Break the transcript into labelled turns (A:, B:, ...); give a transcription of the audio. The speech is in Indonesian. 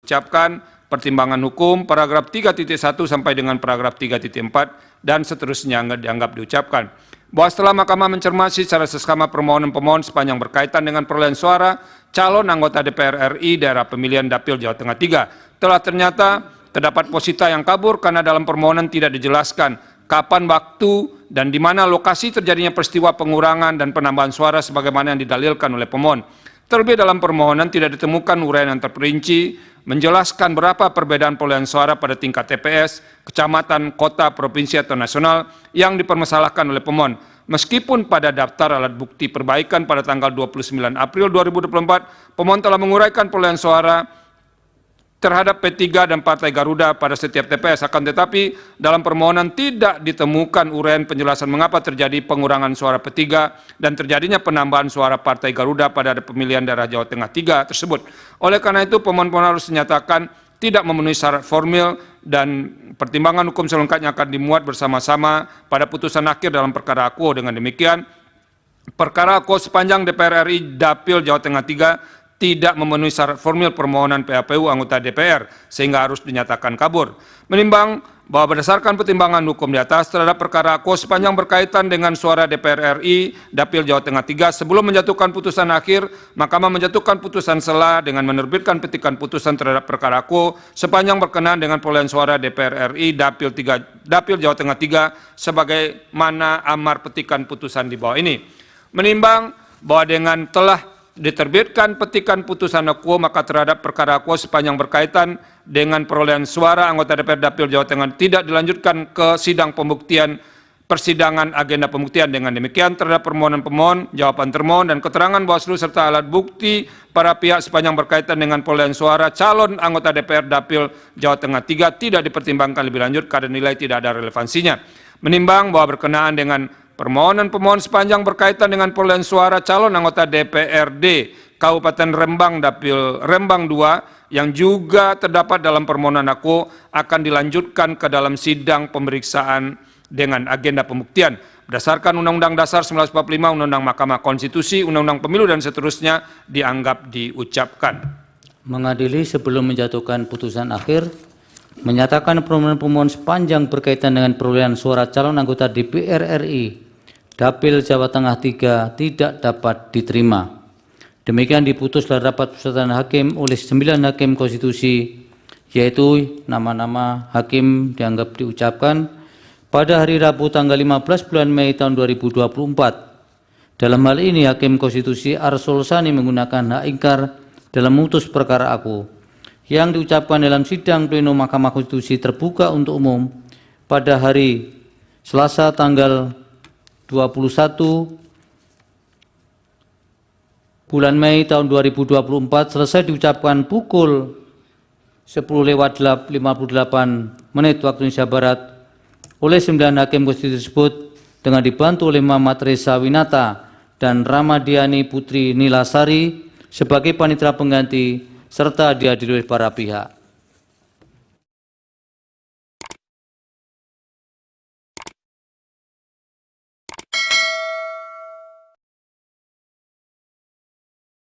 A: Ucapkan pertimbangan hukum paragraf 3.1 sampai dengan paragraf 3.4 dan seterusnya dianggap diucapkan. Bahwa setelah Mahkamah mencermati secara seksama permohonan pemohon sepanjang berkaitan dengan perolehan suara calon anggota DPR RI daerah pemilihan Dapil Jawa Tengah 3, telah ternyata terdapat posita yang kabur karena dalam permohonan tidak dijelaskan kapan, waktu, dan di mana lokasi terjadinya peristiwa pengurangan dan penambahan suara sebagaimana yang didalilkan oleh pemohon. Terlebih dalam permohonan tidak ditemukan uraian yang terperinci menjelaskan berapa perbedaan perolehan suara pada tingkat TPS, kecamatan, kota, provinsi, atau nasional yang dipermasalahkan oleh pemohon. Meskipun pada daftar alat bukti perbaikan pada tanggal 29 April 2024, pemohon telah menguraikan perolehan suara terhadap P3 dan Partai Garuda pada setiap TPS, akan tetapi dalam permohonan tidak ditemukan uraian penjelasan mengapa terjadi pengurangan suara P3 dan terjadinya penambahan suara Partai Garuda pada pemilihan daerah Jawa Tengah 3 tersebut. Oleh karena itu, pemohon harus dinyatakan tidak memenuhi syarat formil dan pertimbangan hukum selengkapnya akan dimuat bersama-sama pada putusan akhir dalam perkara akuo. Dengan demikian, perkara akuo sepanjang DPR RI Dapil Jawa Tengah 3 tidak memenuhi syarat formil permohonan PHPU anggota DPR sehingga harus dinyatakan kabur. Menimbang bahwa berdasarkan pertimbangan hukum di atas terhadap perkara akuo sepanjang berkaitan dengan suara DPR RI Dapil Jawa Tengah 3, sebelum menjatuhkan putusan akhir, Mahkamah menjatuhkan putusan sela dengan menerbitkan petikan putusan terhadap perkara akuo sepanjang berkenaan dengan perolehan suara DPR RI Dapil Jawa Tengah 3 sebagaimana amar petikan putusan di bawah ini. Menimbang bahwa dengan telah diterbitkan petikan putusan akuo, maka terhadap perkara akuo sepanjang berkaitan dengan perolehan suara anggota DPR Dapil Jawa Tengah tidak dilanjutkan ke sidang pembuktian persidangan agenda pembuktian. Dengan demikian, terhadap permohonan pemohon, jawaban termohon, dan keterangan Bawaslu serta alat bukti para pihak sepanjang berkaitan dengan perolehan suara calon anggota DPR Dapil Jawa Tengah 3 tidak dipertimbangkan lebih lanjut karena nilai tidak ada relevansinya. Menimbang bahwa berkenaan dengan permohonan pemohon sepanjang berkaitan dengan perolehan suara calon anggota DPRD Kabupaten Rembang Dapil Rembang 2 yang juga terdapat dalam permohonan akuo akan dilanjutkan ke dalam sidang pemeriksaan dengan agenda pembuktian berdasarkan Undang-Undang Dasar 1945, Undang-Undang Mahkamah Konstitusi, Undang-Undang Pemilu, dan seterusnya dianggap diucapkan.
B: Mengadili sebelum menjatuhkan putusan akhir, menyatakan permohonan pemohon sepanjang berkaitan dengan perolehan suara calon anggota DPR RI Dapil Jawa Tengah 3 tidak dapat diterima. Demikian diputus dalam rapat permusyawaratan hakim oleh 9 hakim konstitusi, yaitu nama-nama hakim dianggap diucapkan pada hari Rabu tanggal 15 bulan Mei tahun 2024. Dalam hal ini, Hakim Konstitusi Arsul Sani menggunakan hak ingkar dalam memutus perkara akuo yang diucapkan dalam sidang pleno Mahkamah Konstitusi terbuka untuk umum pada hari Selasa tanggal 21 bulan Mei tahun 2024 selesai diucapkan pukul 10:58 waktu Indonesia Barat oleh 9 hakim konstitusi tersebut dengan dibantu oleh Muhammad Reza Winata dan Ramadiani Putri Nilasari sebagai panitera pengganti serta dihadiri oleh para pihak.